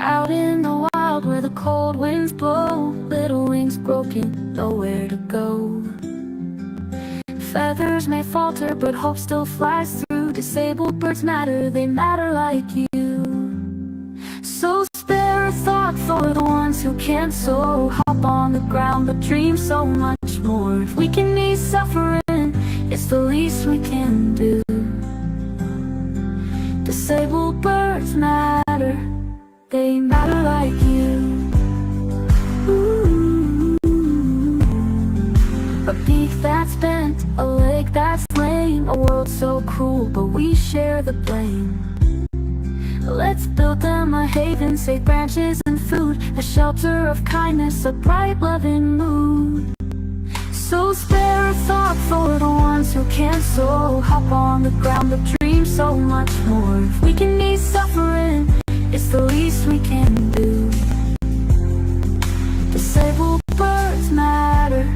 Out in the wild where the cold winds blow, little wings broken, nowhere to go. Feathers may falter, but hope still flies through. Disabled birds matter, they matter like you. So spare a thought for the ones who can't soar. Hop on the ground, but dream so much more. If we can ease suffering, it's the least we can do. Disabled birds matter, they matter like you. Ooh. A beak that's bent, a leg that's lame, a world so cruel, but we share the blame. Let's build them a haven, safe branches and food, a shelter of kindness, a bright loving mood. So spare a thought for the ones who can't soar. Hop on the ground, but dream so much more. If we can ease suffering, it's the least we can do. Disabled birds matter,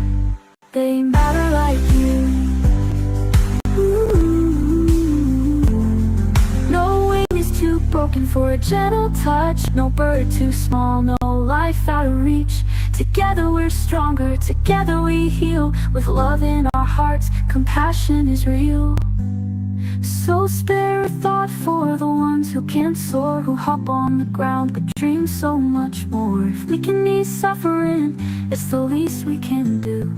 they matter like you. Ooh. No wing is too broken for a gentle touch, no bird too small, no life out of reach. Together we're stronger, together we heal. With love in our hearts, compassion is real. So spare a thought for the ones who can't soar, who hop on the ground but dream so much more. If we can ease suffering, it's the least we can do.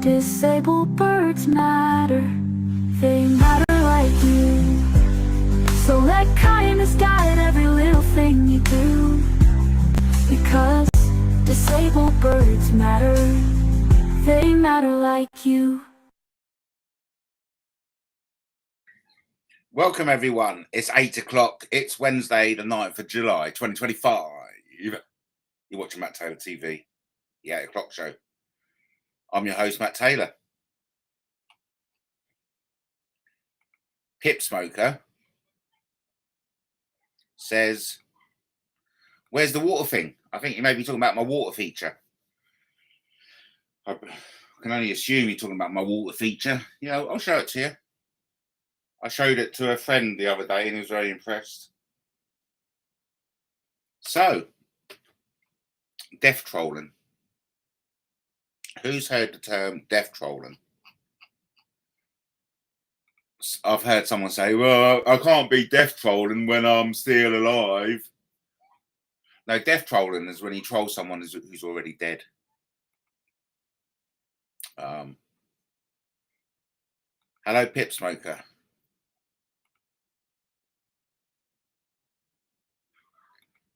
Disabled birds matter, they matter like you. So let kindness guide every little thing you do. Because disabled birds matter, they matter like you. Welcome everyone, it's 8 o'clock, it's Wednesday the 9th of July 2025. You're watching MattTaylorTV, the 8 o'clock show. I'm your host Matt Taylor. Pip Smoker says, where's the water thing? I think you may be talking about my water feature. I can only assume you're talking about my water feature. You know, I'll show it to you. I showed it to a friend the other day and he was very impressed. So, death trolling. Who's heard the term death trolling? I've heard someone say, well, I can't be death trolling when I'm still alive. No, death trolling is when you troll someone who's already dead. Hello, Pip Smoker.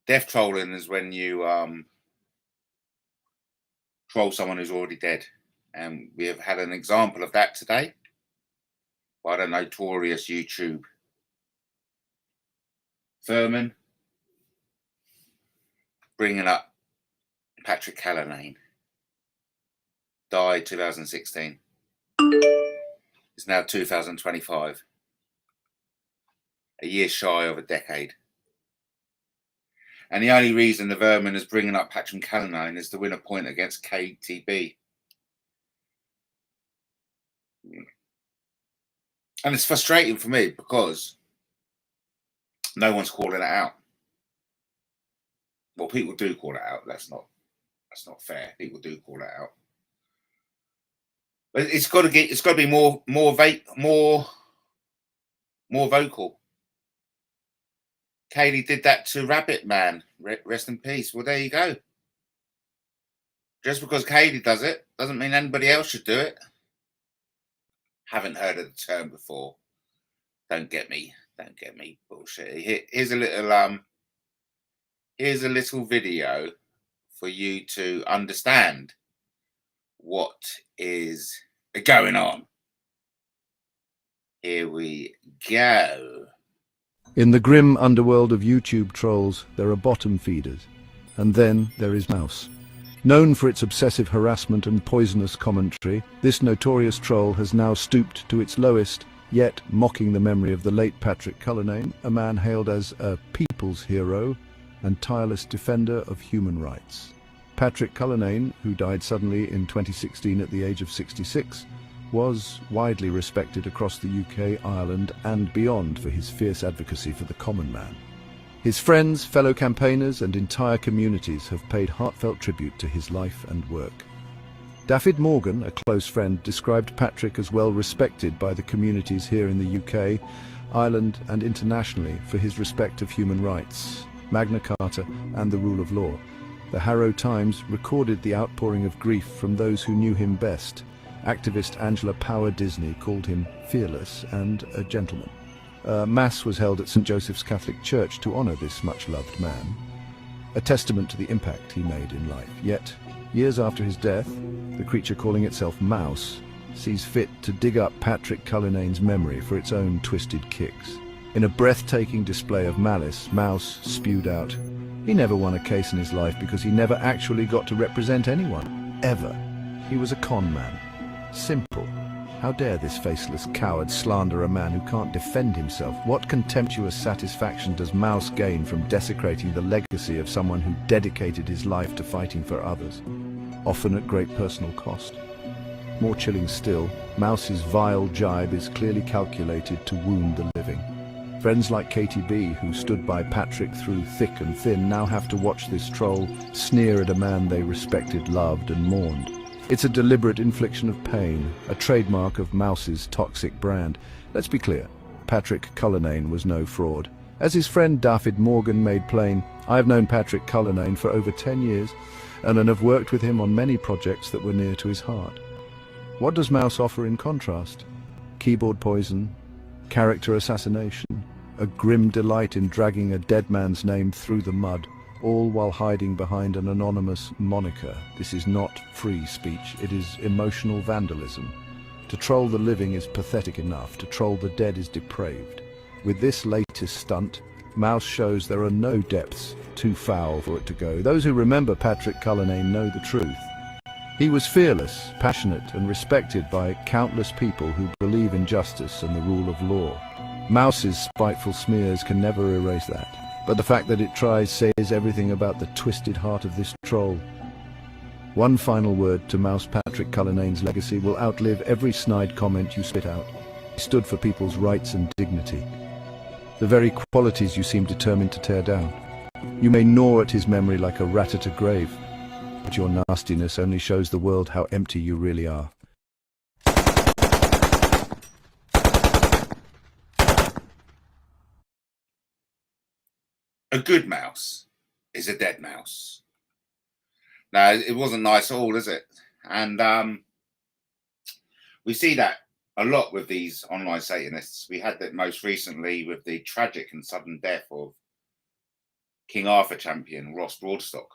Death trolling is when you troll someone who's already dead. And we have had an example of that today by the notorious YouTube Thurman bringing up Patrick Callanane. Died 2016. It's now 2025. A year shy of a decade. And the only reason the Vermin is bringing up Patrick Callanane is to win a point against KTB. And it's frustrating for me because no one's calling it out. Well, people do call it out. That's not fair. People do call it out. But it's got to be more vocal. Kaylee did that to Rabbit Man. Rest in peace. Well, there you go. Just because Kaylee does it doesn't mean anybody else should do it. Haven't heard of the term before. Don't get me bullshit. Here's a little video for you to understand what is going on. Here we go. In the grim underworld of YouTube trolls, there are bottom feeders. And then there is Mouse. Known for its obsessive harassment and poisonous commentary, this notorious troll has now stooped to its lowest, yet mocking the memory of the late Patrick Callanane, a man hailed as a people's hero and tireless defender of human rights. Patrick Callanane, who died suddenly in 2016 at the age of 66, was widely respected across the UK, Ireland and beyond for his fierce advocacy for the common man. His friends, fellow campaigners, and entire communities have paid heartfelt tribute to his life and work. David Morgan, a close friend, described Patrick as well respected by the communities here in the UK, Ireland, and internationally for his respect of human rights, Magna Carta, and the rule of law. The Harrow Times recorded the outpouring of grief from those who knew him best. Activist Angela Power Disney called him fearless and a gentleman. Mass was held at St. Joseph's Catholic Church to honour this much-loved man, a testament to the impact he made in life. Yet, years after his death, the creature calling itself Mouse sees fit to dig up Patrick Cullinane's memory for its own twisted kicks. In a breathtaking display of malice, Mouse spewed out, "He never won a case in his life because he never actually got to represent anyone, ever. He was a con man. Simple. How dare this faceless coward slander a man who can't defend himself? What contemptuous satisfaction does Mouse gain from desecrating the legacy of someone who dedicated his life to fighting for others, often at great personal cost?" More chilling still, Mouse's vile jibe is clearly calculated to wound the living. Friends like Katie B, who stood by Patrick through thick and thin, now have to watch this troll sneer at a man they respected, loved, and mourned. It's a deliberate infliction of pain, a trademark of Mouse's toxic brand. Let's be clear, Patrick Cullinane was no fraud. As his friend David Morgan made plain, I have known Patrick Cullinane for over 10 years and have worked with him on many projects that were near to his heart. What does Mouse offer in contrast? Keyboard poison, character assassination, a grim delight in dragging a dead man's name through the mud, all while hiding behind an anonymous moniker. This is not free speech, it is emotional vandalism. To troll the living is pathetic enough, to troll the dead is depraved. With this latest stunt, Mouse shows there are no depths too foul for it to go. Those who remember Patrick Cullinane know the truth. He was fearless, passionate, and respected by countless people who believe in justice and the rule of law. Mouse's spiteful smears can never erase that. But the fact that it tries says everything about the twisted heart of this troll. One final word to Mouse Patrick Cullinane's legacy will outlive every snide comment you spit out. He stood for people's rights and dignity, the very qualities you seem determined to tear down. You may gnaw at his memory like a rat at a grave, but your nastiness only shows the world how empty you really are. A good mouse is a dead mouse. Now, it wasn't nice at all, is it? And we see that a lot with these online Satanists. We had that most recently with the tragic and sudden death of King Arthur champion Ross Broadstock,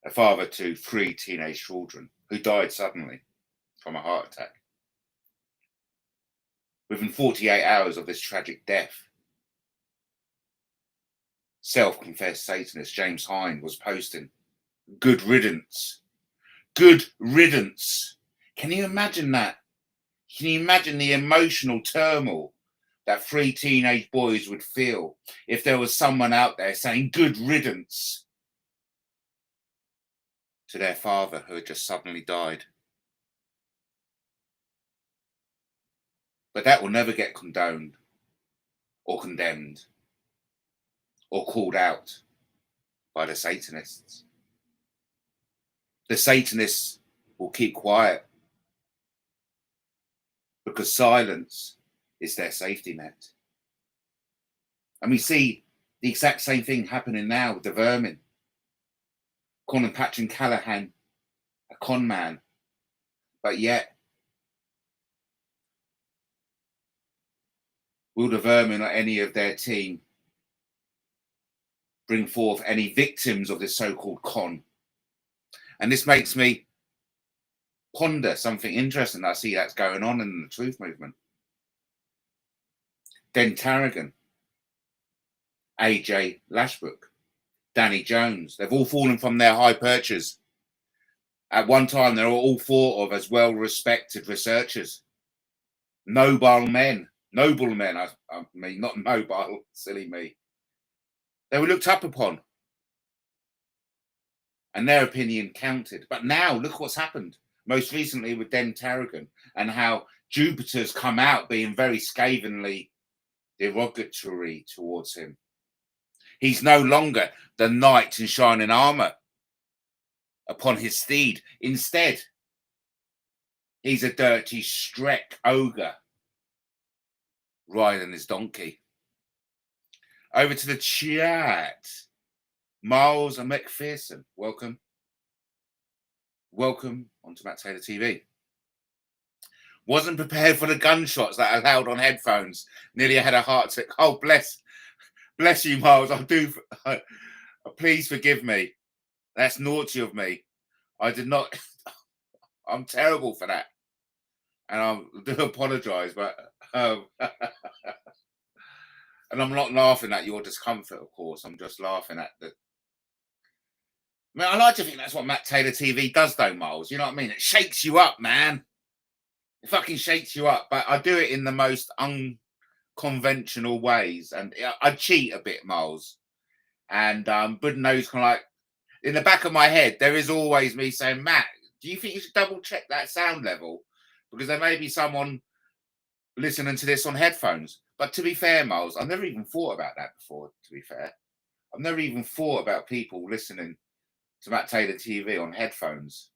a father to 3 teenage children who died suddenly from a heart attack. Within 48 hours of this tragic death, self-confessed Satanist James Hind was posting, "Good riddance. Good riddance." Can you imagine that? Can you imagine the emotional turmoil that 3 teenage boys would feel if there was someone out there saying "good riddance" to their father who had just suddenly died? But that will never get condoned or condemned or called out by the Satanists. The Satanists will keep quiet because silence is their safety net. And we see the exact same thing happening now with the vermin, calling Patrick Callahan a con man, but yet will the vermin or any of their team bring forth any victims of this so-called con? And this makes me ponder something interesting I see that's going on in the truth movement. Den Tarragon, AJ Lashbrook, Danny Jones, they've all fallen from their high perches. At one time, they were all thought of as well-respected researchers. Noble men, I mean, not mobile, silly me. They were looked up upon and their opinion counted. But now look what's happened most recently with Den Tarragon and how Jupiter's come out being very scathingly derogatory towards him. He's no longer the knight in shining armour upon his steed. Instead, he's a dirty Streck ogre riding his donkey. Over to the chat. Miles and McPherson, welcome. Welcome onto Matt Taylor TV. Wasn't prepared for the gunshots that are loud on headphones. Nearly had a heart attack. Oh, bless you, Miles. Please forgive me. That's naughty of me. I did not. I'm terrible for that, and I do apologise. But and I'm not laughing at your discomfort, of course. I'm just laughing at the. I mean, I like to think that's what Matt Taylor TV does, though, Miles. You know what I mean? It shakes you up, man. It fucking shakes you up. But I do it in the most unconventional ways, and I cheat a bit, Miles. And Bud knows, kind of like in the back of my head, there is always me saying, Matt, do you think you should double check that sound level? Because there may be someone listening to this on headphones. But to be fair, Miles, I've never even thought about that before, to be fair. I've never even thought about people listening to Matt Taylor TV on headphones.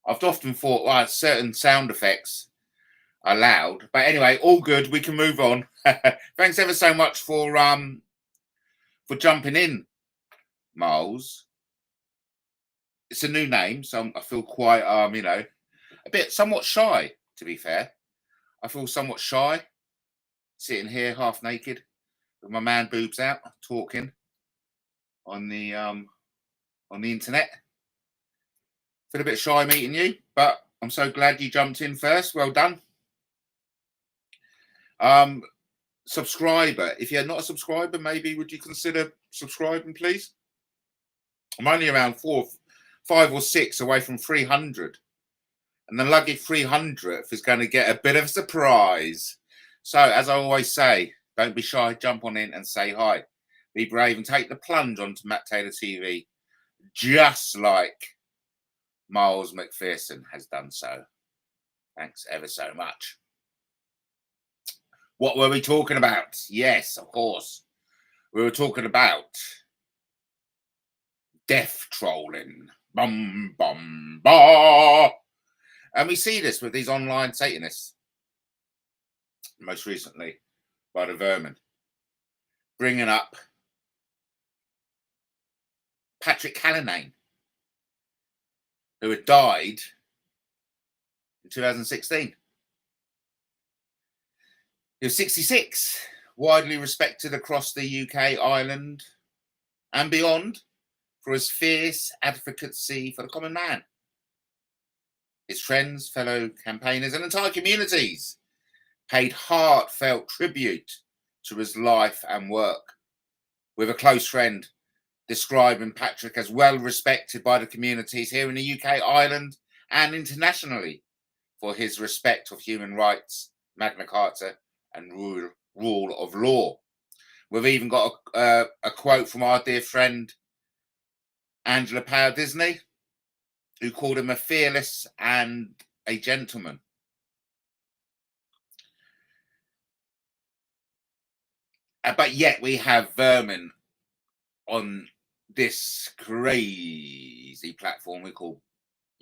I've often thought, well, certain sound effects are loud. But anyway, all good. We can move on. Thanks ever so much for jumping in, Miles. It's a new name, so I feel quite, you know, a bit somewhat shy, to be fair. I feel somewhat shy, sitting here half naked with my man boobs out, talking on the internet. Feel a bit shy meeting you, but I'm so glad you jumped in first. Well done. Subscriber, if you're not a subscriber, maybe would you consider subscribing, please? I'm only around 5 or 6 away from 300, and the lucky 300th is going to get a bit of a surprise. So, as I always say, don't be shy. Jump on in and say hi. Be brave and take the plunge onto Matt Taylor TV, just like Miles McPherson has done so. Thanks ever so much. What were we talking about? Yes, of course. We were talking about death trolling. Bum, bum, bah. And we see this with these online Satanists. Most recently by the Vermin. Bringing up Patrick Callanane, who had died in 2016. He was 66, widely respected across the UK, Ireland, and beyond for his fierce advocacy for the common man. His friends, fellow campaigners, and entire communities paid heartfelt tribute to his life and work, with a close friend describing Patrick as well respected by the communities here in the UK, Ireland, and internationally for his respect of human rights, Magna Carta, and rule of law. We've even got a quote from our dear friend Angela Power Disney, who called him a fearless and a gentleman. But yet we have Vermin on this crazy platform we call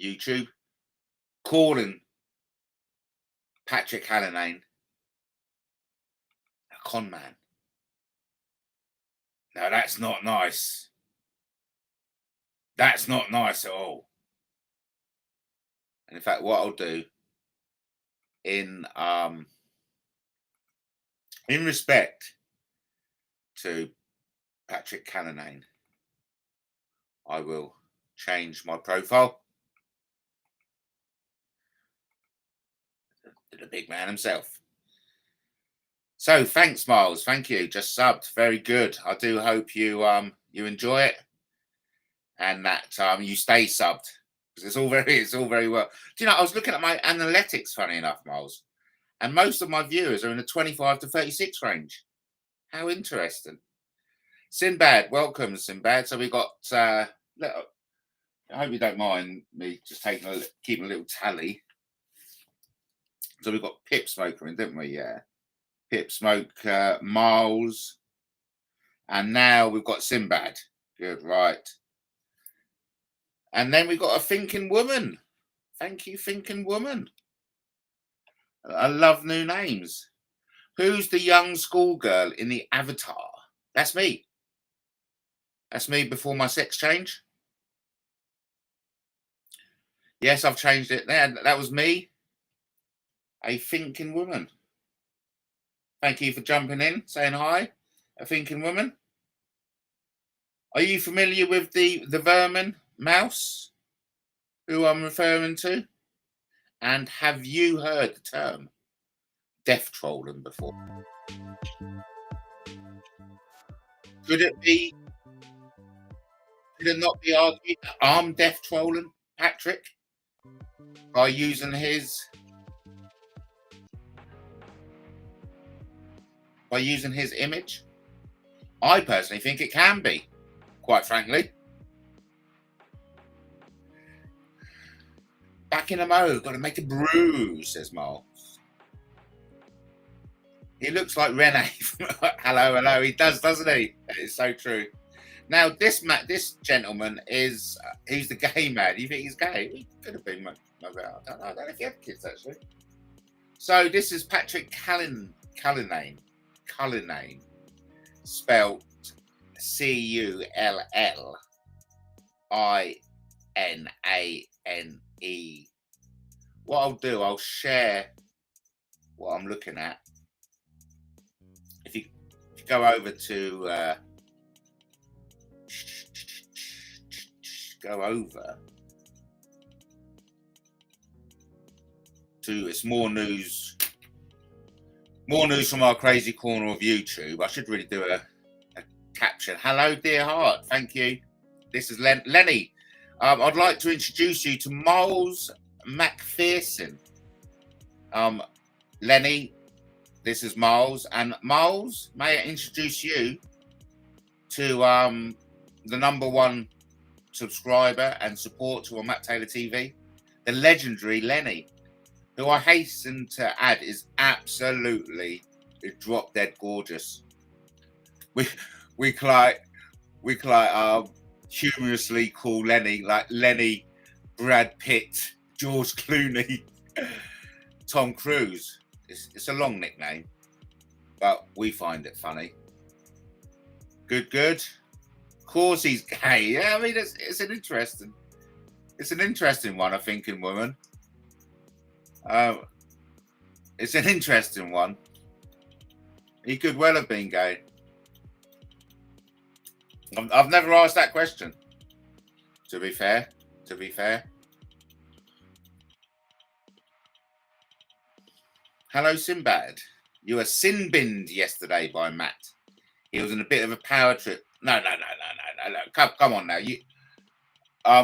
YouTube, calling Patrick Callanane a con man. Now that's not nice. That's not nice at all. And in fact, what I'll do in respect to Patrick Callanane, I will change my profile to the big man himself. So thanks, Miles. Thank you. Just subbed. Very good. I do hope you you enjoy it, and that you stay subbed, because it's all very well. Do you know, I was looking at my analytics, funny enough, Miles, and most of my viewers are in the 25 to 36 range. How interesting. Sinbad, welcome, Sinbad. So we got, I hope you don't mind me just keeping a little tally. So we've got Pip Smoker in, didn't we? Yeah. Pip Smoke, Miles, And now we've got Sinbad. Good, right. And then we've got a thinking woman. Thank you, thinking woman. I love new names. Who's the young schoolgirl in the avatar? That's me. That's me before my sex change. Yes, I've changed it there. That was me. A thinking woman. Thank you for jumping in, saying hi. A thinking woman. Are you familiar with the vermin mouse who I'm referring to? And have you heard the term death trolling before? Could it not be argued that I'm death trolling Patrick by using his image? I personally think it can be, quite frankly. Back in the mode, got to make a brew, says Miles. He looks like Rene. hello. He does, doesn't he? It's so true. Now, this gentleman is, he's the gay man. You think he's gay? He could have been my I don't know if he had kids, actually. So this is Patrick Cullinane, spelled Cullinane. What I'll do, I'll share what I'm looking at. If you go over to it's more news from our crazy corner of YouTube. I should really do a caption. Hello, dear heart. Thank you. This is Lenny. I'd like to introduce you to Miles McPherson. Lenny, this is Miles. And Miles, may I introduce you to the #1 subscriber and supporter on MattTaylorTV, the legendary Lenny, who I hasten to add is absolutely drop dead gorgeous. We humorously call Lenny like Lenny, Brad Pitt, George Clooney, Tom Cruise. It's a long nickname, but we find it funny. Good. Of course he's gay. Yeah, I mean it's an interesting one. I think in women. It's an interesting one. He could well have been gay. I've never asked that question. To be fair. Hello, Sinbad. You were sin-binned yesterday by Matt. He was in a bit of a power trip. No. Come on now.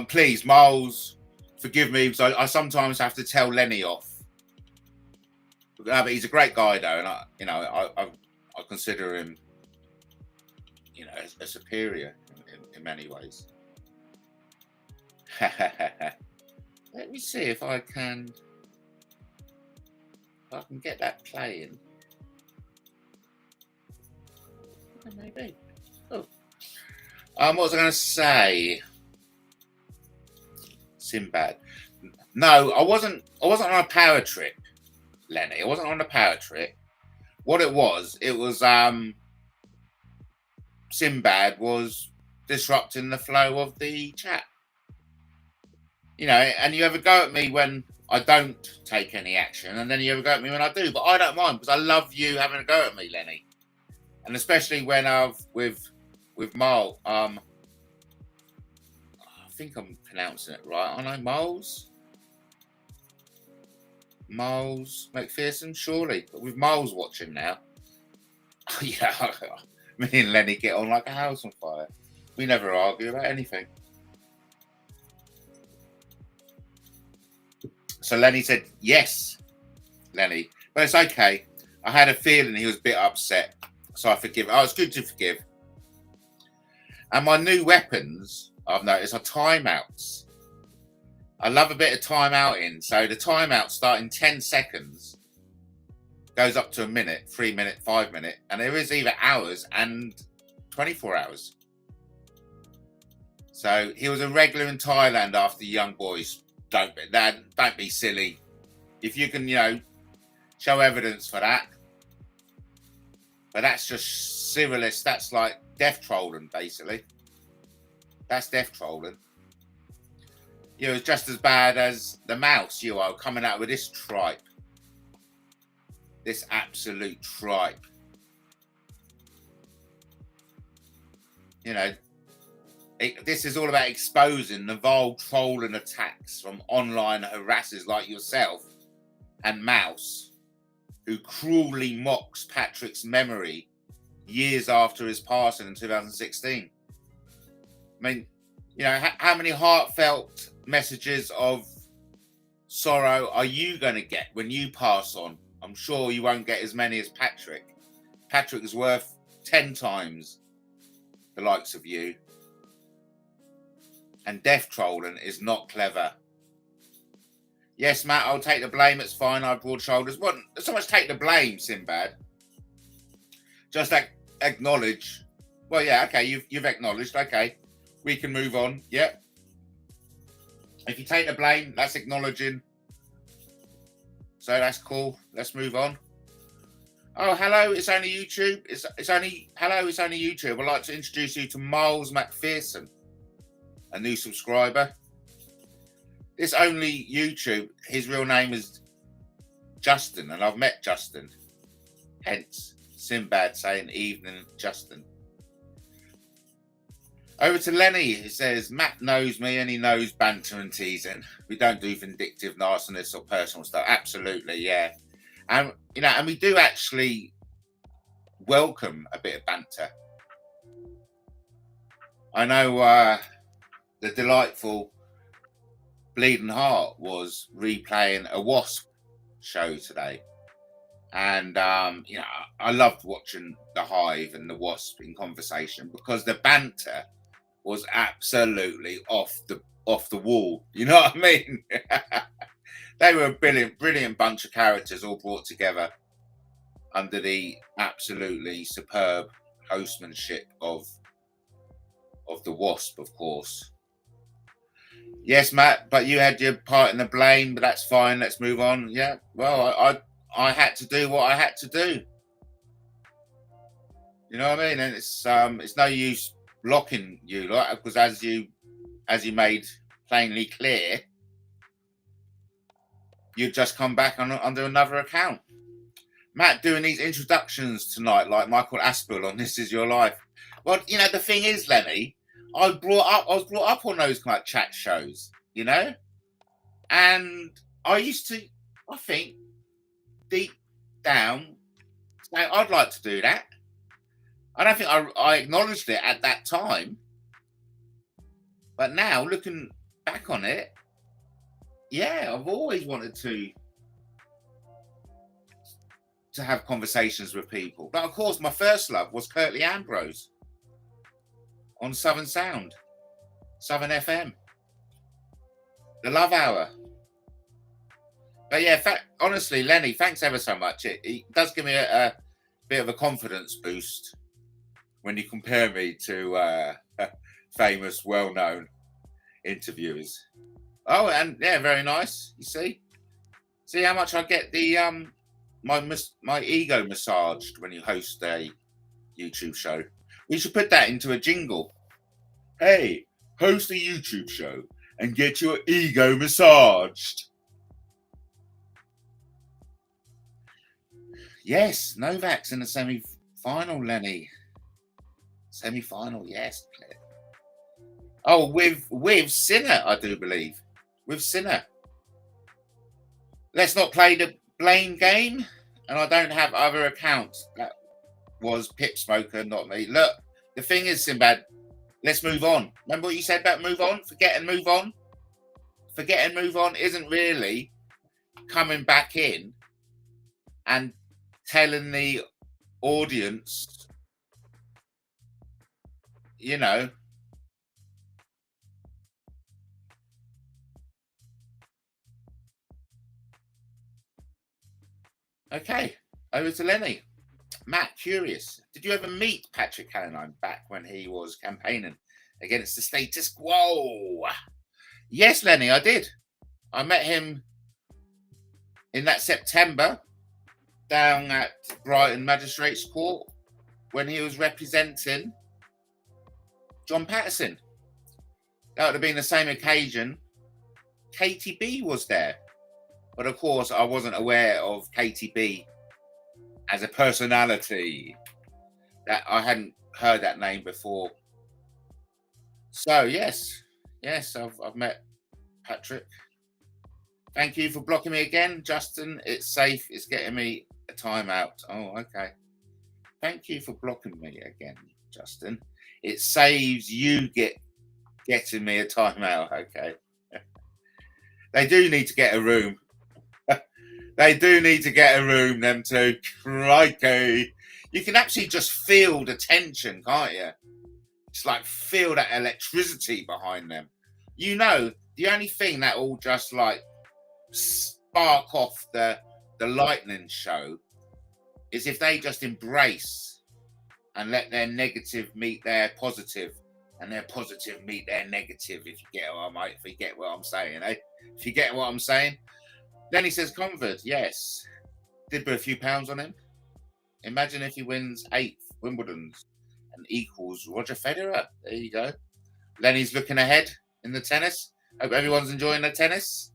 Please, Miles, forgive me because I sometimes have to tell Lenny off. But he's a great guy though, and I consider him, a superior in many ways. Let me see if I can get that playing. Maybe. Oh. What was I going to say? Sinbad. No, I wasn't on a power trip, Lenny. I wasn't on a power trip. What it was Sinbad was disrupting the flow of the chat. And you ever go at me when I don't take any action, and then you ever go at me when I do. But I don't mind because I love you having a go at me, Lenny. And especially when with Miles, I think I'm pronouncing it right, aren't I? Miles McPherson, surely. But with Miles watching now, yeah, me and Lenny get on like a house on fire. We never argue about anything. So Lenny said, yes, Lenny. But it's okay. I had a feeling he was a bit upset. So I forgive. Oh, it's good to forgive. And my new weapons, I've noticed, are timeouts. I love a bit of timeouting. So the timeout starting 10 seconds goes up to a minute, 3 minute, 5 minute. And there is either hours and 24 hours. So he was a regular in Thailand after young boys. Don't be silly. If you can, show evidence for that. But that's just serialist. That's like death trolling, basically. That's death trolling. It's just as bad as the mouse, coming out with this tripe. This absolute tripe. This is all about exposing the vile trolling attacks from online harassers like yourself and Mouse, who cruelly mocks Patrick's memory years after his passing in 2016. I mean, how many heartfelt messages of sorrow are you going to get when you pass on? I'm sure you won't get as many as Patrick. Patrick is worth 10 times the likes of you. And death trolling is not clever. Yes, Matt, I'll take the blame. It's fine. I have broad shoulders. Well, not so much take the blame, Sinbad. Just acknowledge. Well, yeah, okay, you've acknowledged. Okay, we can move on. Yep. If you take the blame, that's acknowledging. So that's cool. Let's move on. Oh, hello. It's only YouTube. Hello. It's only YouTube. I'd like to introduce you to Miles McPherson, a new subscriber. This only YouTube. His real name is Justin, and I've met Justin. Hence, Sinbad saying evening, Justin. Over to Lenny, who says, Matt knows me and he knows banter and teasing. We don't do vindictive nastiness or personal stuff. Absolutely, yeah. And, and we do actually welcome a bit of banter. I know the delightful Bleeding Heart was replaying a Wasp show today. And, I loved watching the Hive and the Wasp in conversation because the banter was absolutely off the wall. You know what I mean? They were a brilliant bunch of characters all brought together under the absolutely superb hostmanship of the Wasp, of course. Yes, Matt, but you had your part in the blame, but that's fine. Let's move on. Yeah, well, I had to do what I had to do. You know what I mean? And it's no use blocking you, like, because as you made plainly clear, you just come back under another account. Matt doing these introductions tonight, like Michael Aspel on This Is Your Life. Well, the thing is, Lenny, I was brought up on those kind of chat shows, and I used to, I think, deep down, say I'd like to do that. I don't think I acknowledged it at that time, but now looking back on it, yeah, I've always wanted to have conversations with people. But of course, my first love was Curtly Ambrose on Southern Sound, Southern FM, the Love Hour. But yeah, honestly, Lenny, thanks ever so much. It does give me a bit of a confidence boost when you compare me to famous, well-known interviewers. Oh, and yeah, very nice. You see how much I get the my ego massaged when you host a YouTube show. We should put that into a jingle. Hey, host a YouTube show and get your ego massaged. Yes, Novak's in the semi-final, Lenny. Semi-final, yes. Oh, with Sinner, I do believe. With Sinner. Let's not play the blame game. And I don't have other accounts. That was Pip Smoker, not me. Look, the thing is, Sinbad, let's move on. Remember what you said about move on? Forget and move on? Forget and move on isn't really coming back in and telling the audience, Okay, over to Lenny. Matt, curious. Did you ever meet Patrick Callaghan back when he was campaigning against the status quo? Yes, Lenny, I did. I met him in that September down at Brighton Magistrates Court when he was representing John Patterson. That would have been the same occasion KTB was there. But of course, I wasn't aware of KTB as a personality. That I hadn't heard that name before. So yes, I've met Patrick. Thank you for blocking me again, Justin. It's safe. It's getting me a timeout. Oh, okay. Thank you for blocking me again, Justin. It saves you getting me a timeout. Okay. They do need to get a room. They do need to get a room, them two. Crikey. You can actually just feel the tension, can't you? It's like feel that electricity behind them. You know, the only thing that will just like spark off the lightning show is if they just embrace and let their negative meet their positive and their positive meet their negative, if you get what I'm saying, eh? If you get what I'm saying. Then he says, Convert, yes. Did put a few pounds on him. Imagine if he wins 8 Wimbledons and equals Roger Federer. There you go. Lenny's looking ahead in the tennis. Hope everyone's enjoying the tennis.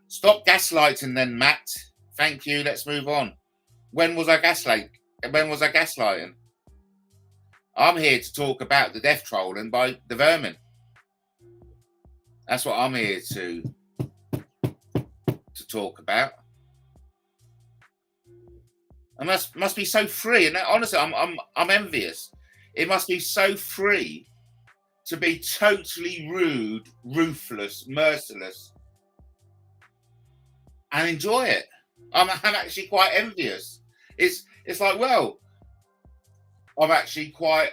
Stop gaslighting then, Matt. Thank you. Let's move on. When was I gaslighting? I'm here to talk about the death trolling by the vermin. That's what I'm here to talk about. It must be so free, and honestly, I'm envious. It must be so free to be totally rude, ruthless, merciless, and enjoy it. I'm actually quite envious. It's like, well, I'm actually quite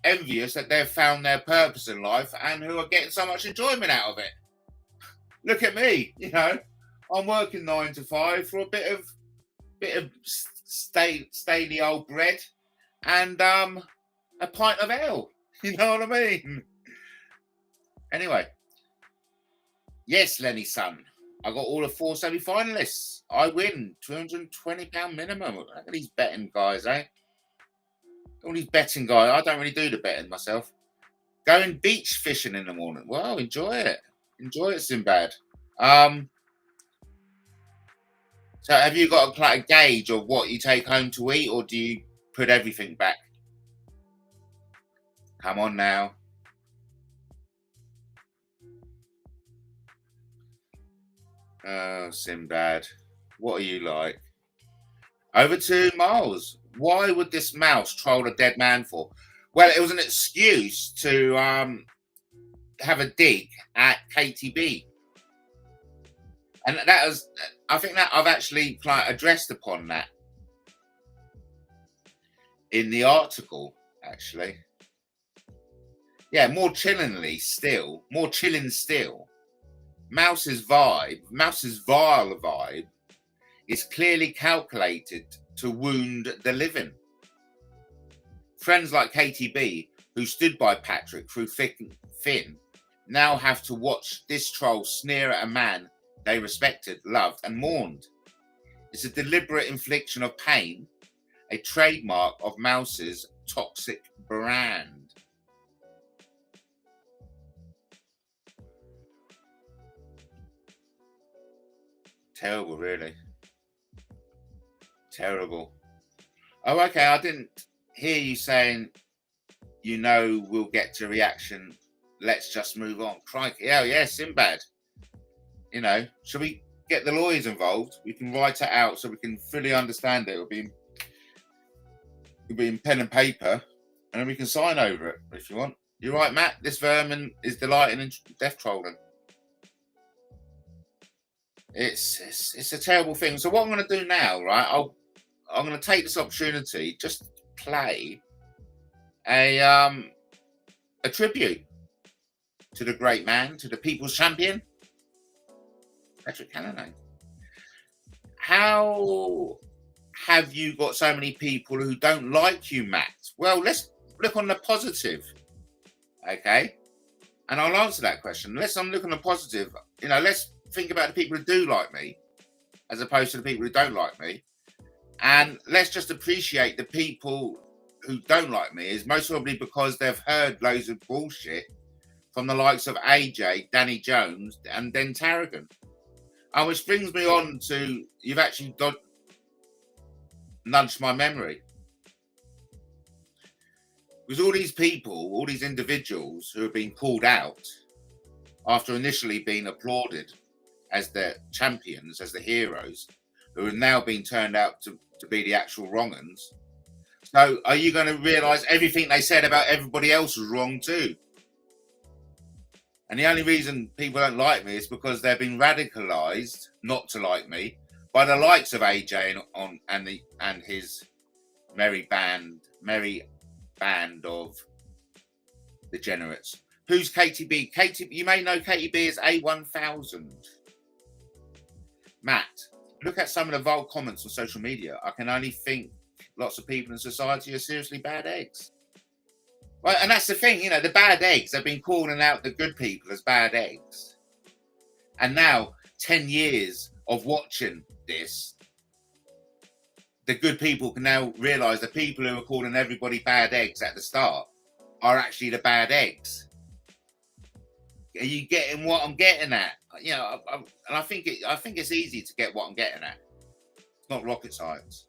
envious that they've found their purpose in life and who are getting so much enjoyment out of it. Look at me, you know. I'm working 9 to 5 for a bit of stainy old bread and a pint of ale. You know what I mean? Anyway, yes, Lenny son, I got all the 4 semi-finalists. I win £220 minimum. Look at these betting guys, eh? All these betting guys. I don't really do the betting myself. Going beach fishing in the morning. Well, enjoy it. Enjoy it, Sinbad. So have you got a gauge of what you take home to eat, or do you put everything back? Come on now. Oh, Sinbad. What are you like? Over to Miles. Why would this mouse troll a dead man for? Well, it was an excuse to have a dig at KTB. And that was, I think that I've actually addressed upon that in the article, actually. Yeah, more chilling still, Mouse's vile vibe is clearly calculated to wound the living. Friends like KTB, who stood by Patrick through thick and thin, now have to watch this troll sneer at a man they respected, loved, and mourned. It's a deliberate infliction of pain, a trademark of Mouse's toxic brand. Terrible, really. Terrible. Oh, okay, I didn't hear you saying, you know, we'll get to reaction. Let's just move on. Crikey. Oh, yeah, Sinbad. You know, should we get the lawyers involved? We can write it out so we can fully understand it. It'll be in pen and paper, and then we can sign over it if you want. You're right, Matt. This vermin is delighting in death trolling. It's a terrible thing. So what I'm going to do now, right? I'm going to take this opportunity just to play a tribute to the great man, to the people's champion, Patrick Callaghan. How have you got so many people who don't like you, Matt? Well, let's look on the positive, okay? And I'll answer that question. Let's look on the positive. You know, let's think about the people who do like me as opposed to the people who don't like me. And let's just appreciate the people who don't like me is most probably because they've heard loads of bullshit from the likes of AJ, Danny Jones, and then Tarragon. And which brings me on to, you've actually nudged my memory. Because all these people, all these individuals who have been called out after initially being applauded as the champions, as the heroes, who have now been turned out to be the actual wrong uns. So are you going to realise everything they said about everybody else was wrong too? And the only reason people don't like me is because they've been radicalised not to like me by the likes of AJ and his merry band of degenerates. Who's KTB? KTB, you may know KTB as A1000. Matt, look at some of the vile comments on social media. I can only think lots of people in society are seriously bad eggs. Well, and that's the thing, you know, the bad eggs have been calling out the good people as bad eggs. And now, 10 years of watching this, the good people can now realise the people who are calling everybody bad eggs at the start are actually the bad eggs. Are you getting what I'm getting at? You know, and I think it's easy to get what I'm getting at. It's not rocket science.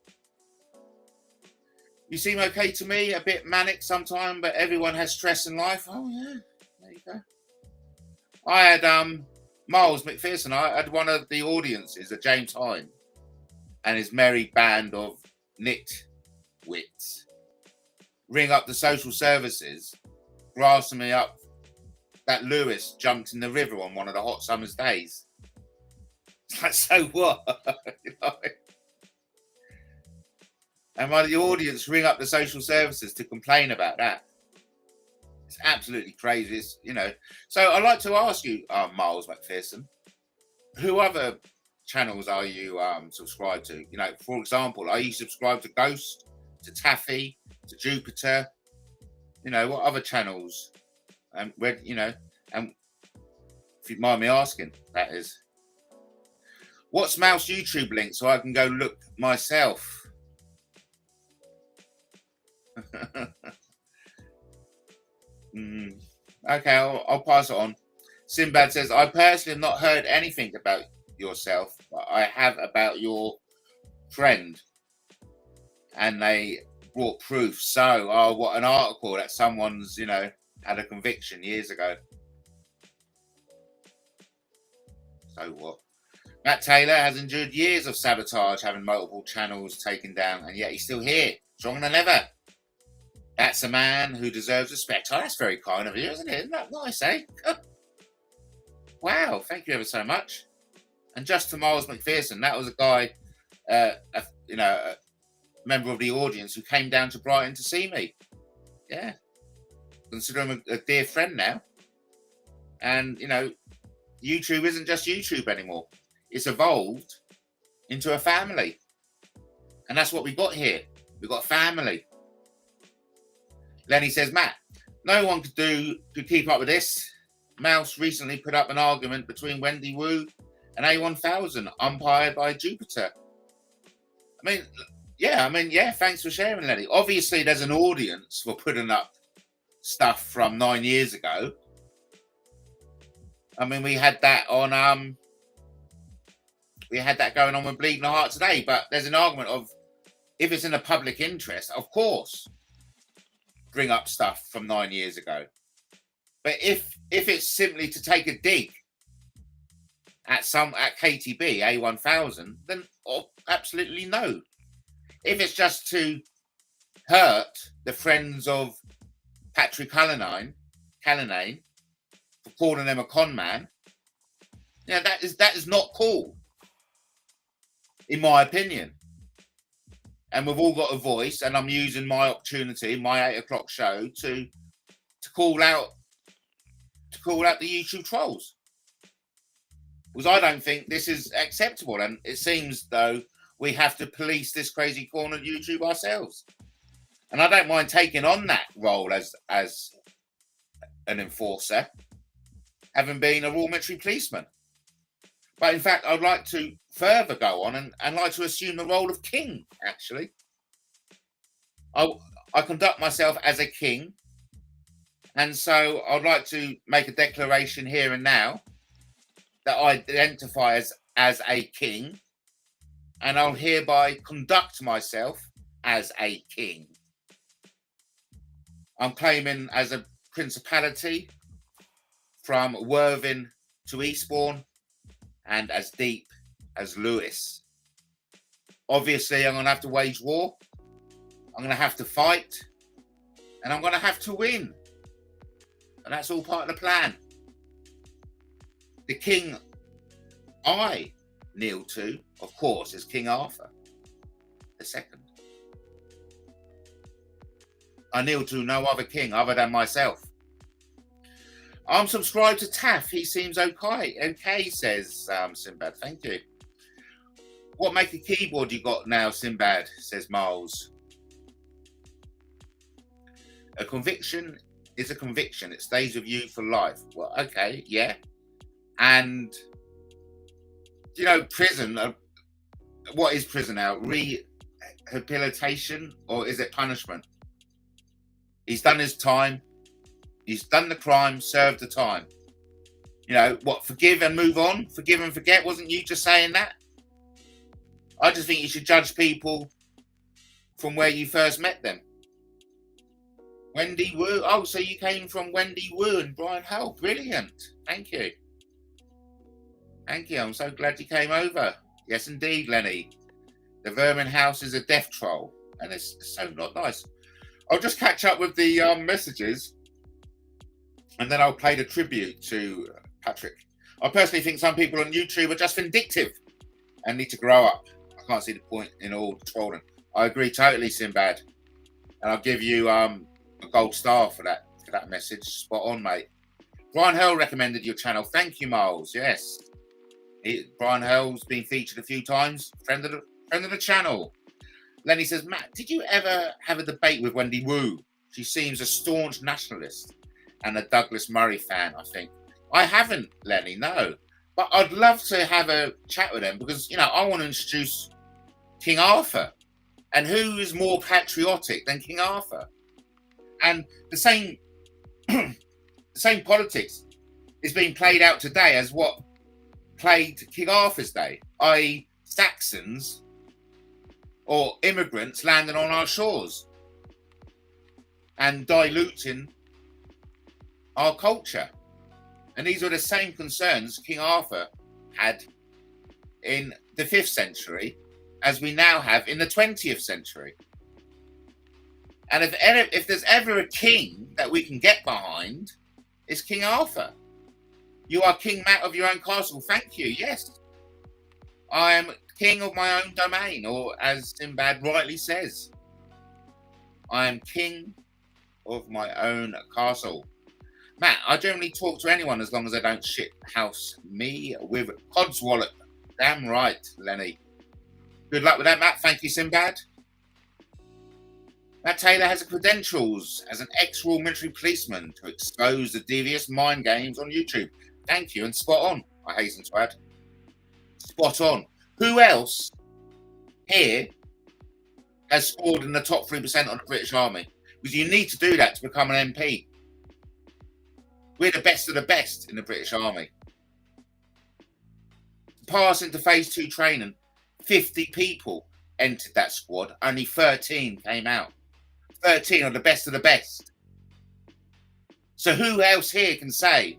You seem okay to me, a bit manic sometimes, but everyone has stress in life. Oh yeah, there you go. I had Miles McPherson. I had one of the audiences, a James Hine, and his merry band of nitwits ring up the social services, grassing me up that Lewis jumped in the river on one of the hot summer's days. It's like, so what? You know? And while the audience ring up the social services to complain about that. It's absolutely crazy, you know. So I'd like to ask you, Miles McPherson, who other channels are you subscribed to? You know, for example, are you subscribed to Ghost, to Taffy, to Jupiter? You know, what other channels? Where, you know, and if you mind me asking, that is. What's Mouse YouTube link so I can go look myself? Okay, I'll pass it on. Sinbad says, I personally have not heard anything about yourself, but I have about your friend. And they brought proof. So, what an article that someone's, you know, had a conviction years ago. So what? Matt Taylor has endured years of sabotage, having multiple channels taken down, and yet he's still here, stronger than ever. That's a man who deserves respect. Oh, that's very kind of you, isn't it? Isn't that nice, eh? Wow, thank you ever so much. And just to Miles McPherson, that was a guy, a member of the audience who came down to Brighton to see me. Yeah. Consider him a dear friend now. And, you know, YouTube isn't just YouTube anymore. It's evolved into a family. And that's what we got here. We've got family. Lenny says, Matt, no one could keep up with this. Mouse recently put up an argument between Wendy Wu and A1000, umpired by Jupiter. I mean, thanks for sharing, Lenny. Obviously, there's an audience for putting up stuff from 9 years ago. I mean, we had that going on with Bleeding the Heart today, but there's an argument of, if it's in the public interest, of course, bring up stuff from 9 years ago. But if it's simply to take a dig at KTB, A1000, then absolutely no. If it's just to hurt the friends of Patrick Cullinane for calling them a con man, yeah, that is not cool, in my opinion. And we've all got a voice, and I'm using my opportunity, my 8 o'clock show, to call out the YouTube trolls, because I don't think this is acceptable. And it seems though we have to police this crazy corner of YouTube ourselves. And I don't mind taking on that role as an enforcer, having been a Royal Military Policeman. But in fact, I'd like to further go on and like to assume the role of king, actually. I conduct myself as a king. And so I'd like to make a declaration here and now that I identify as a king. And I'll hereby conduct myself as a king. I'm claiming as a principality from Worthing to Eastbourne and as deep as Lewis. Obviously, I'm going to have to wage war. I'm going to have to fight. And I'm going to have to win. And that's all part of the plan. The king I kneel to, of course, is King Arthur II. I kneel to no other king other than myself. I'm subscribed to Taff. He seems okay. Okay, says Sinbad. Thank you. What make a keyboard you got now, Sinbad? Says Miles. A conviction is a conviction. It stays with you for life. Well, okay, yeah. And, you know, prison, what is prison now? Rehabilitation, or is it punishment? He's done his time. He's done the crime, served the time. You know, what, forgive and move on? Forgive and forget? Wasn't you just saying that? I just think you should judge people from where you first met them. Wendy Wu. Oh, so you came from Wendy Wu and Brian Hull. Brilliant. Thank you. Thank you. I'm so glad you came over. Yes, indeed, Lenny. The Vermin House is a death troll. And it's so not nice. I'll just catch up with the messages. And then I'll play the tribute to Patrick. I personally think some people on YouTube are just vindictive and need to grow up. I can't see the point in all trolling. I agree totally, Sinbad. And I'll give you a gold star for that message. Spot on, mate. Brian Hurl recommended your channel. Thank you, Miles. Yes. Brian Hurl's been featured a few times. Friend of the channel. Lenny says, Matt, did you ever have a debate with Wendy Wu? She seems a staunch nationalist and a Douglas Murray fan, I think. I haven't, Lenny, no. But I'd love to have a chat with them because, you know, I want to introduce King Arthur. And who is more patriotic than King Arthur? And the same politics is being played out today as what plagued King Arthur's day, i.e. Saxons or immigrants landing on our shores and diluting our culture. And these are the same concerns King Arthur had in the 5th century as we now have in the 20th century. And if there's ever a king that we can get behind, it's King Arthur. You are King Matt of your own castle. Thank you. Yes. I am king of my own domain, or as Sinbad rightly says, I am king of my own castle. Matt, I generally talk to anyone as long as they don't shit house me with Codswallop. Damn right, Lenny. Good luck with that, Matt. Thank you, Sinbad. Matt Taylor has the credentials as an ex-Royal Military Policeman to expose the devious mind games on YouTube. Thank you, and spot on, I hasten to add. Spot on. Who else here has scored in the top 3% of the British Army? Because you need to do that to become an MP. We're the best of the best in the British Army. Pass into phase 2 training, 50 people entered that squad, only 13 came out. 13 are the best of the best. So who else here can say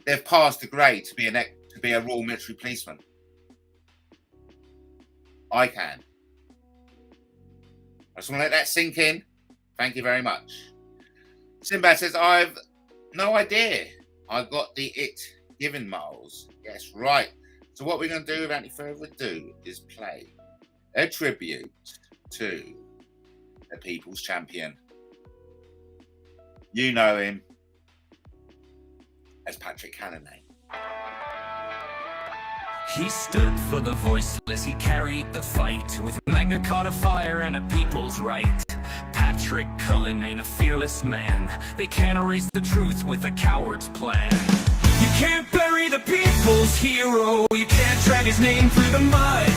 they've passed the grade to be a Royal Military Policeman? I can. I just want to let that sink in. Thank you very much. Sinbad says, I've no idea. I got the it given, Miles. Yes, right. So what we're going to do without any further ado is play a tribute to the People's Champion. You know him as Patrick Cannonay. He stood for the voiceless, he carried the fight with Magna Carta fire and a people's right. Patrick Cullen ain't a fearless man. They can't erase the truth with a coward's plan. You can't bury the people's hero, you can't drag his name through the mud.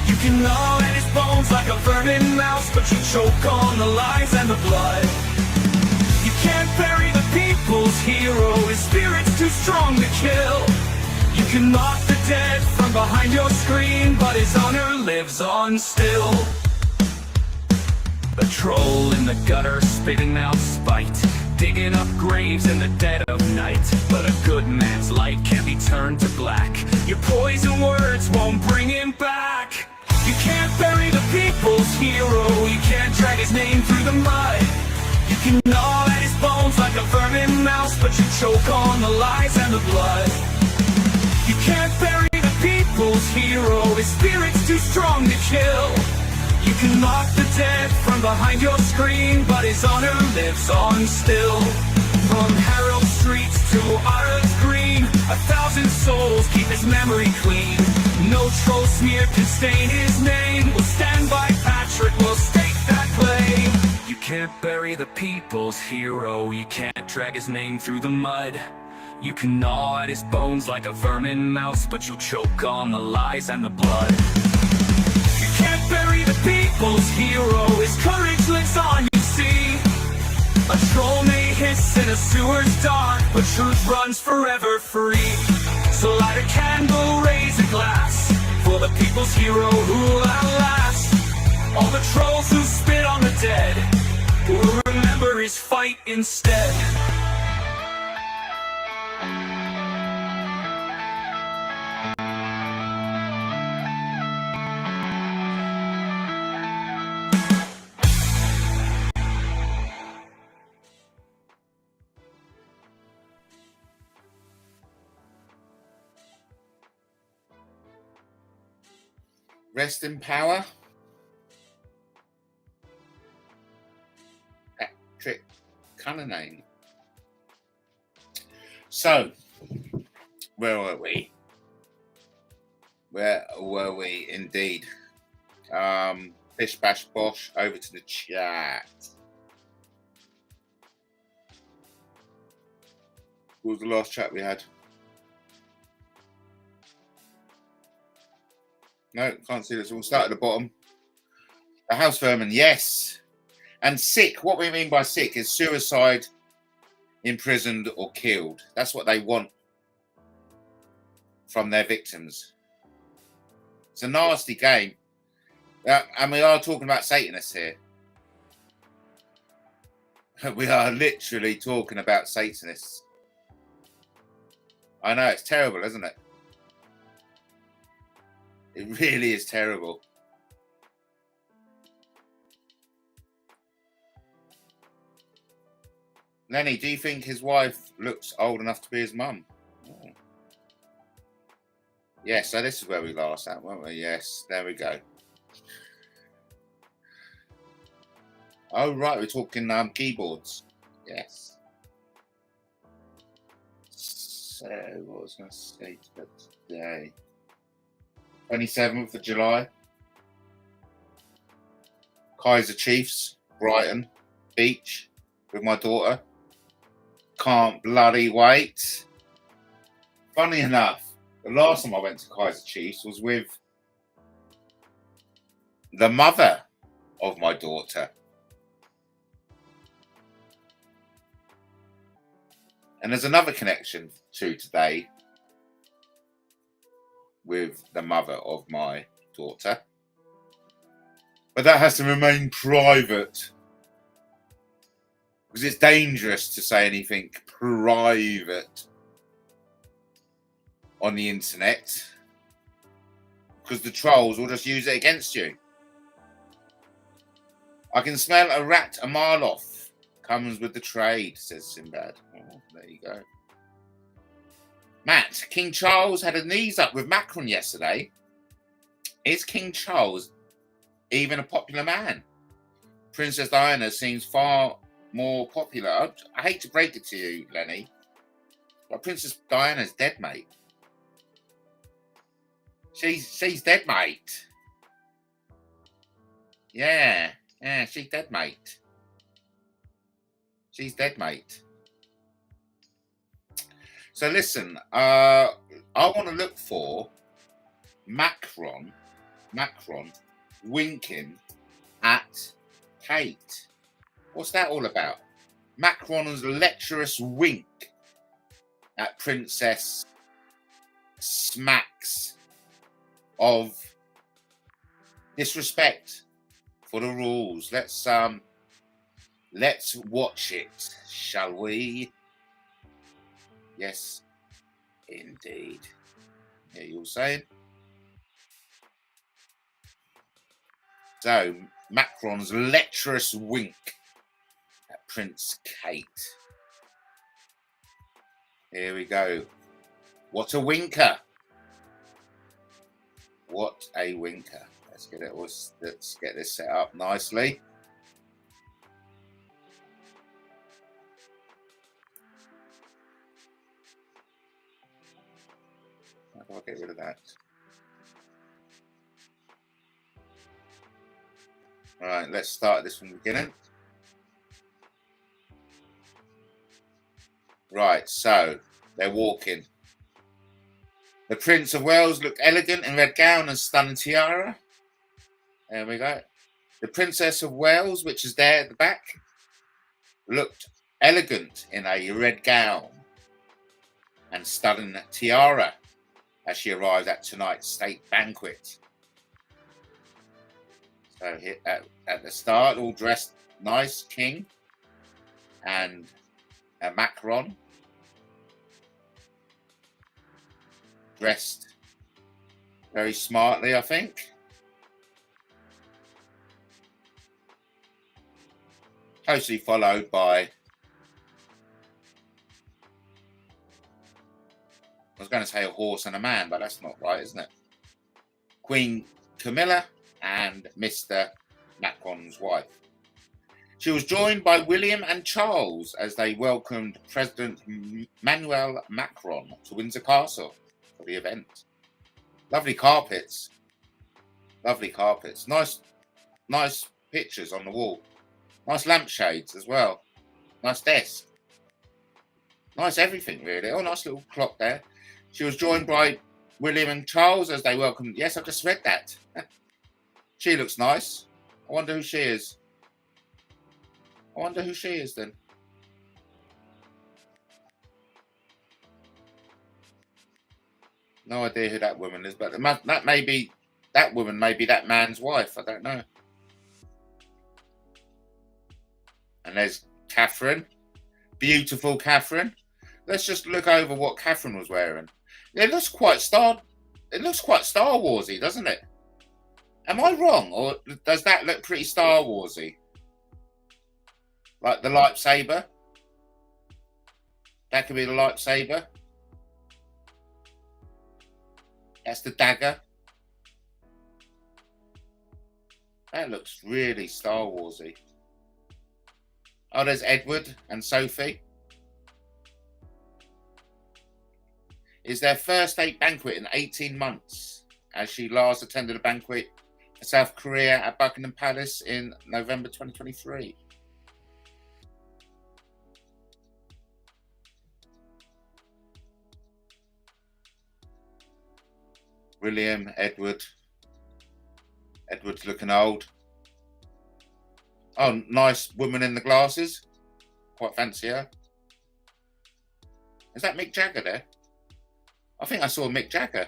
You can gnaw at his bones like a vermin mouse, but you choke on the lies and the blood. You can't bury the people's hero, his spirit's too strong to kill. You can mock the dead from behind your screen, but his honor lives on still. A troll in the gutter spitting out spite, digging up graves in the dead of night. But a good man's light can't be turned to black. Your poison words won't bring him back. You can't bury the people's hero, you can't drag his name through the mud. You can gnaw at his bones like a vermin mouse, but you choke on the lies and the blood. You can't bury the people's hero, his spirit's too strong to kill. You can mock the dead from behind your screen, but his honor lives on still. From Harold Streets to Ara's Green, 1,000 souls keep his memory clean. No troll smear can stain his name. We'll stand by Patrick, we'll stake that claim. You can't bury the people's hero, you can't drag his name through the mud. You can gnaw at his bones like a vermin mouse, but you'll choke on the lies and the blood. You can't bury the people's hero, his courage lives on, you see. A troll may hiss in a sewer's dark, but truth runs forever free. So light a candle, raise a glass, for the people's hero who'll outlast all the trolls who spit on the dead, who will remember his fight instead. Rest in power. Patrick Cullen. So, where were we? Where were we indeed? Bish bash bosh, over to the chat. What was the last chat we had? No, can't see this. We'll start at the bottom. The house vermin, yes. And sick, what we mean by sick is suicide, imprisoned or killed. That's what they want from their victims. It's a nasty game. And we are talking about Satanists here. We are literally talking about Satanists. I know, it's terrible, isn't it? It really is terrible. Lenny, do you think his wife looks old enough to be his mum? Oh. Yeah, so this is where we last at, weren't we? Yes, there we go. Oh, right, we're talking keyboards. Yes. So, what was I going to say today? 27th of July. Kaiser Chiefs, Brighton Beach, with my daughter. Can't bloody wait. Funny enough, the last time I went to Kaiser Chiefs was with the mother of my daughter. And there's another connection to today with the mother of my daughter. But that has to remain private. Because it's dangerous to say anything private on the internet. Because the trolls will just use it against you. I can smell a rat a mile off. Comes with the trade, says Sinbad. Oh, there you go. Matt, King Charles had a knees up with Macron yesterday. Is King Charles even a popular man? Princess Diana seems far more popular. I hate to break it to you, Lenny, but Princess Diana's dead, mate. She's dead, mate. Yeah, she's dead, mate. She's dead, mate. So listen, I want to look for Macron winking at Kate. What's that all about? Macron's lecherous wink at Princess smacks of disrespect for the rules. Let's watch it, shall we? Yes, indeed. Yeah, you were saying? So, Macron's lecherous wink at Prince Kate. Here we go. What a winker. What a winker. Let's get this set up nicely. How do I get rid of that? All right, let's start this from the beginning. Right, so they're walking. The Prince of Wales looked elegant in red gown and stunning tiara. There we go. The Princess of Wales, which is there at the back, looked elegant in a red gown and stunning tiara as she arrived at tonight's state banquet. So here at the start, all dressed nice, King and Macron dressed very smartly, I think. Closely followed by, I was going to say a horse and a man, but that's not right, isn't it? Queen Camilla and Mr. Macron's wife. She was joined by William and Charles as they welcomed President Emmanuel Macron to Windsor Castle for the event. Lovely carpets. Lovely carpets. Nice pictures on the wall. Nice lampshades as well. Nice desk. Nice everything, really. Oh, nice little clock there. She was joined by William and Charles as they welcomed... Yes, I've just read that. She looks nice. I wonder who she is. I wonder who she is then. No idea who that woman is, but that woman may be that man's wife. I don't know. And there's Catherine. Beautiful Catherine. Let's just look over what Catherine was wearing. It looks quite Star Warsy, doesn't it? Am I wrong, or does that look pretty Star Warsy? Like the lightsaber? That could be the lightsaber. That's the dagger. That looks really Star Warsy. Oh, there's Edward and Sophie. It's their first state banquet in 18 months, as she last attended a banquet in South Korea at Buckingham Palace in November 2023. William, Edward's looking old. Oh, nice woman in the glasses. Quite fancy her. Is that Mick Jagger there? I think I saw Mick Jagger.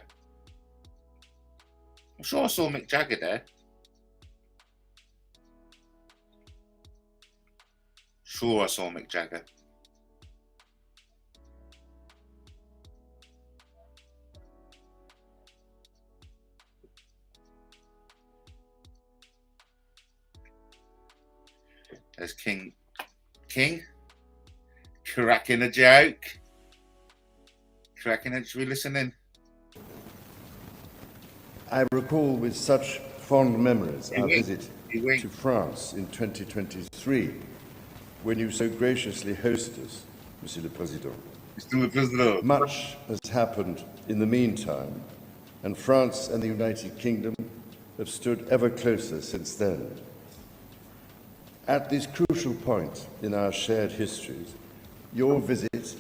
I'm sure I saw Mick Jagger there. Sure I saw Mick Jagger. There's King. Cracking a joke. Cracking it. Should we listen in? I recall with such fond memories our visit to France in 2023, when you so graciously hosted us, Monsieur le Président. Mr. le Président. Much has happened in the meantime, and France and the United Kingdom have stood ever closer since then. At this crucial point in our shared histories, your visit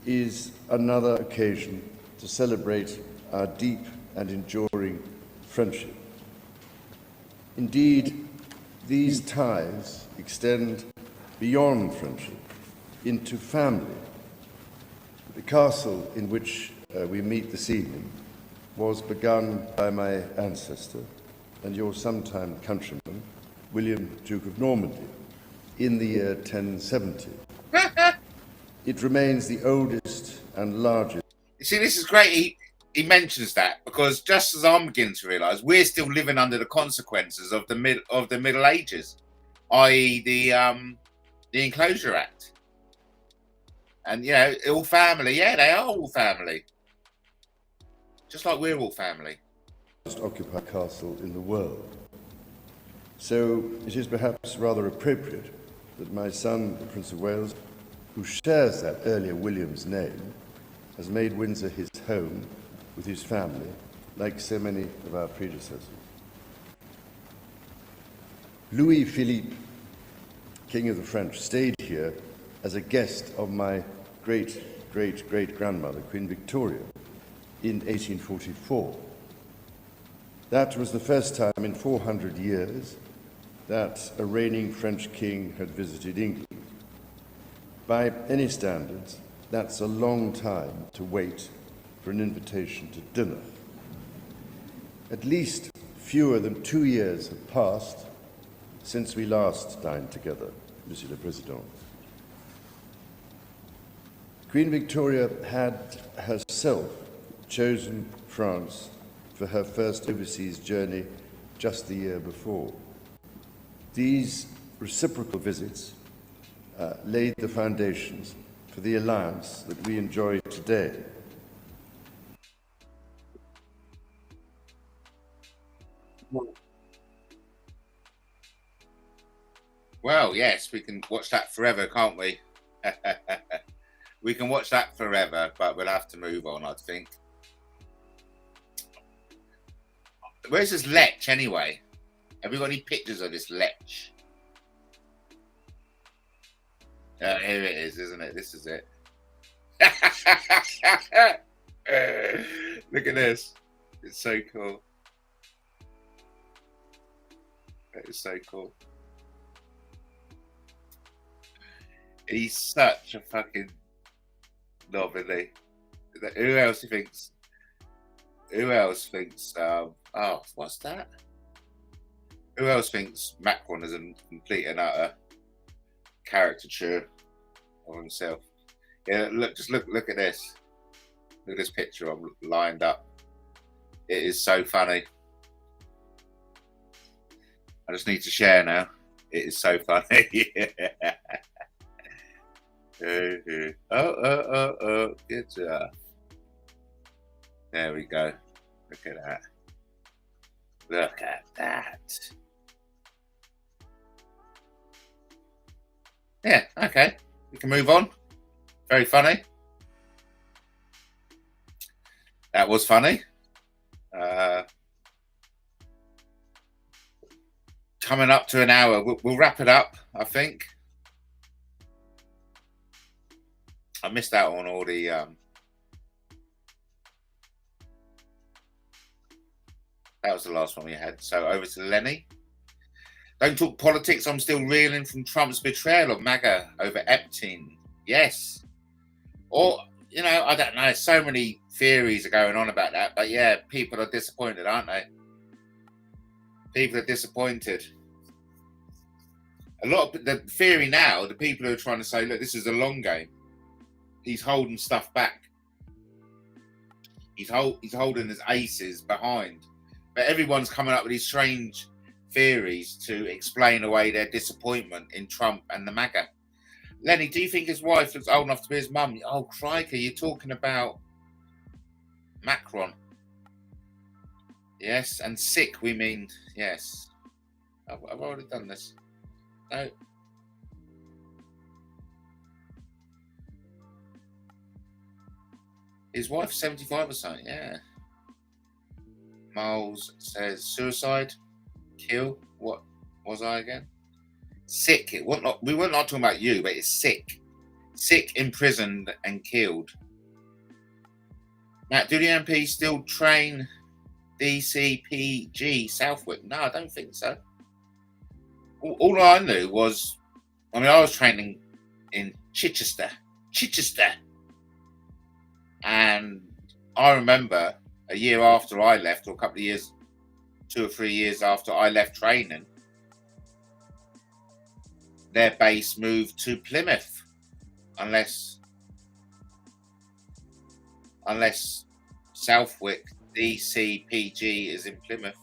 is another occasion to celebrate our deep and enduring friendship. Indeed, these ties extend beyond friendship into family. The castle in which we meet this evening was begun by my ancestor and your sometime countryman, William, Duke of Normandy, in the year 1070. It remains the oldest and largest. You see, this is great. He mentions that because just as I'm beginning to realise, we're still living under the consequences of the Middle Ages, i.e., the Enclosure Act. And you know, all family. Yeah, they are all family, just like we're all family. Occupied castle in the world. So it is perhaps rather appropriate that my son, the Prince of Wales, who shares that earlier William's name, has made Windsor his home with his family, like so many of our predecessors. Louis Philippe, King of the French, stayed here as a guest of my great-great-great-grandmother, Queen Victoria, in 1844. That was the first time in 400 years that a reigning French king had visited England. By any standards, that's a long time to wait for an invitation to dinner. At least fewer than 2 years have passed since we last dined together, Monsieur le Président. Queen Victoria had herself chosen France for her first overseas journey just the year before. These reciprocal visits laid the foundations for the alliance that we enjoy today. Well, yes, we can watch that forever, can't we? We can watch that forever, but we'll have to move on, I think. Where's this lech, anyway? Have we got any pictures of this lech? Here it is, isn't it? This is it. Look at this. It's so cool. That is so cool. He's such a fucking knob, isn't he? Who else thinks? Who else thinks? Oh, what's that? Who else thinks Macron is a complete and utter caricature of himself? Yeah, look, just look at this. Look at this picture I'm lined up. It is so funny. I just need to share now. It is so funny. Oh, good job. There we go. Look at that. Look at that. Yeah, okay. We can move on. Very funny. That was funny. Coming up to an hour. We'll wrap it up, I think. I missed out on all the that was the last one we had. So over to Lenny. Don't talk politics. I'm still reeling from Trump's betrayal of MAGA over Epstein. Yes. Or, you know, I don't know. So many theories are going on about that. But yeah, people are disappointed, aren't they? People are disappointed. A lot of the theory now, the people who are trying to say, look, this is a long game. He's holding stuff back. He's holding his aces behind. But everyone's coming up with these strange theories to explain away their disappointment in Trump and the MAGA. Lenny, do you think his wife looks old enough to be his mum? Oh, crikey, you're talking about Macron. Yes, and sick, we mean, yes. I've already done this. No. His wife's 75 or something, yeah. Miles says suicide, kill. What was I again? Sick. It was not. We were not talking about you, but it's sick. Sick, imprisoned, and killed. Matt, do the MP still train DCPG Southwick? No, I don't think so. All I knew was, I mean, I was training in Chichester, and I remember a year after I left, or a couple of years, 2 or 3 years after I left training, their base moved to Plymouth, unless Southwick DCPG is in Plymouth.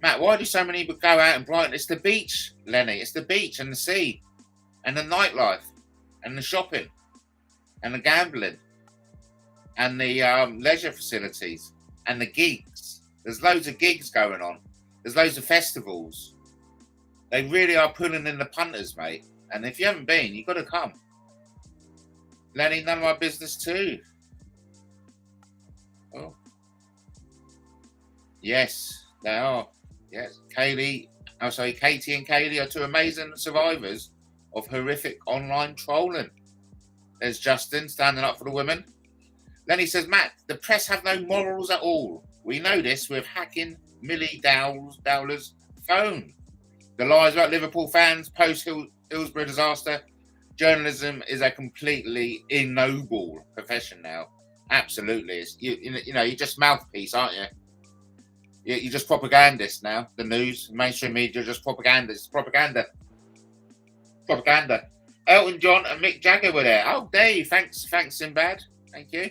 Matt, why do so many people go out in Brighton? It's the beach, Lenny. It's the beach and the sea and the nightlife and the shopping and the gambling and the leisure facilities and the gigs. There's loads of gigs going on. There's loads of festivals. They really are pulling in the punters, mate. And if you haven't been, you've got to come. Lenny, none of my business too. Oh. Yes, they are. Yes, Katie and Kaylee are two amazing survivors of horrific online trolling. There's Justin standing up for the women. Lenny says, Matt, the press have no morals at all. We know this with hacking Millie Dowler's phone. The lies about Liverpool fans post Hillsborough disaster. Journalism is a completely ignoble profession now. Absolutely. It's, you know, you're just mouthpiece, aren't you? You're just propagandist now. The news, mainstream media, just propagandists. Propaganda. Elton John and Mick Jagger were there. Oh, Dave, thanks, Sinbad. Thank you.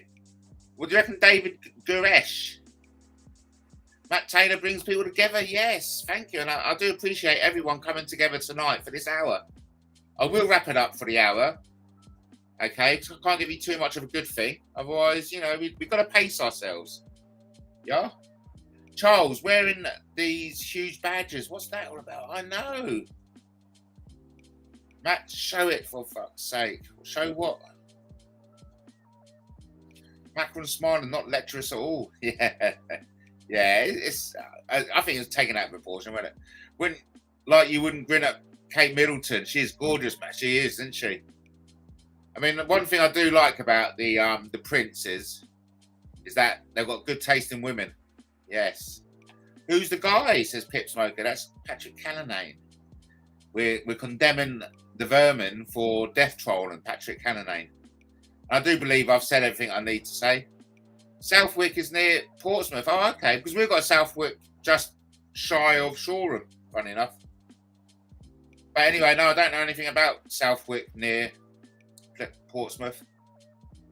What do you reckon, David Guresh? Matt Taylor brings people together. Yes, thank you. And I do appreciate everyone coming together tonight for this hour. I will wrap it up for the hour. Okay, because I can't give you too much of a good thing. Otherwise, you know, we've got to pace ourselves. Yeah? Charles, wearing these huge badges. What's that all about? I know. Matt, show it for fuck's sake. Show what? Macron smiling, not lecherous at all. Yeah. Yeah, it's. I think it's taken out of proportion, wasn't it? When, like, you wouldn't grin at Kate Middleton. She's gorgeous, man. She is, isn't she? I mean, one thing I do like about the princes is that they've got good taste in women. Yes. Who's the guy? Says Pip Smoker. That's Patrick Cannanane. We're condemning the vermin for death troll and Patrick Cannanane. I do believe I've said everything I need to say. Southwick is near Portsmouth. Oh, okay. Because we've got Southwick just shy of Shoreham, funny enough. But anyway, no, I don't know anything about Southwick near Portsmouth.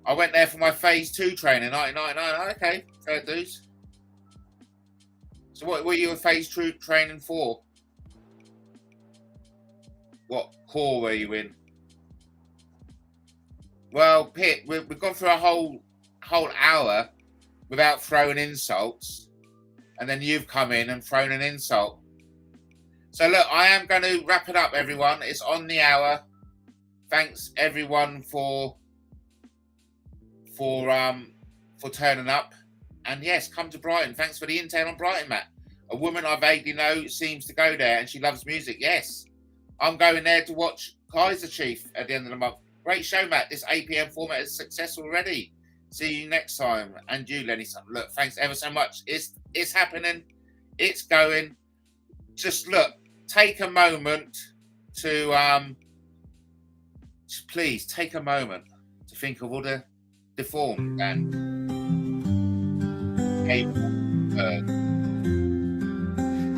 I went there for my phase 2 training, 1999. Okay, fair dues. So what were you a phase 2 training for? What corps were you in? Well, Pip, we've gone through a whole hour without throwing insults, and then you've come in and thrown an insult. So look, I am going to wrap it up, everyone. It's on the hour. Thanks everyone for turning up, and yes, come to Brighton. Thanks for the intel on Brighton, Matt. A woman I vaguely know seems to go there, and she loves music. Yes, I'm going there to watch Kaiser Chief at the end of the month. Great show, Matt. This 8 p.m. format is successful already. See you next time. And you, Lenny. Look, thanks ever so much. It's happening. It's going. Just look. Take a moment to please take a moment to think of all the deformed and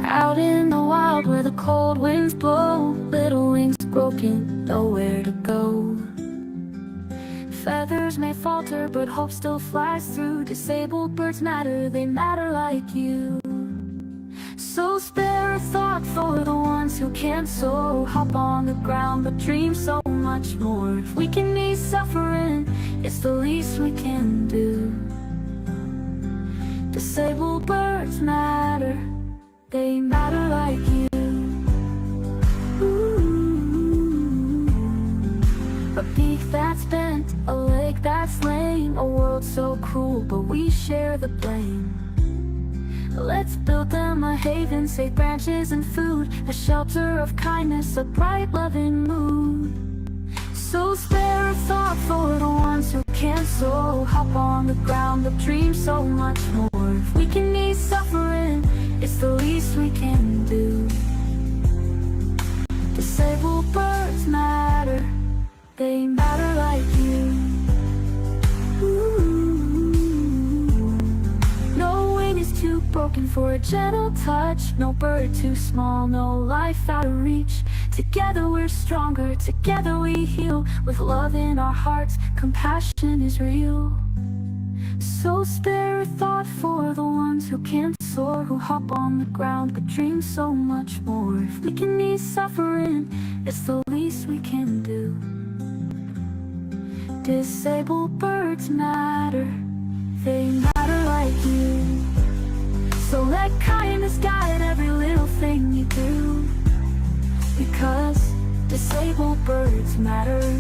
Out in the wild where the cold winds blow, little wings broken, nowhere to go. Feathers may falter, but hope still flies through. Disabled birds matter, they matter like you. So spare a thought for the ones who can't soar. Hop on the ground, but dream so much more. If we can ease suffering, it's the least we can do. Disabled birds matter, they matter like you. A beak that's bent, a leg that's lame, a world so cruel, but we share the blame. Let's build them a haven, safe branches and food, a shelter of kindness, a bright loving mood. So spare a thought for the ones who can't soar, hop on the ground of dreams so much more. If we can ease suffering, it's the least we can do. Disabled birds matter, they matter like you. No wing is too broken for a gentle touch, no bird too small, no life out of reach. Together we're stronger, together we heal. With love in our hearts, compassion is real. So spare a thought for the ones who can't soar, who hop on the ground but dream so much more. If we can ease suffering, it's the least we can do. Disabled birds matter, they matter like you. So let kindness guide every little thing you do, because disabled birds matter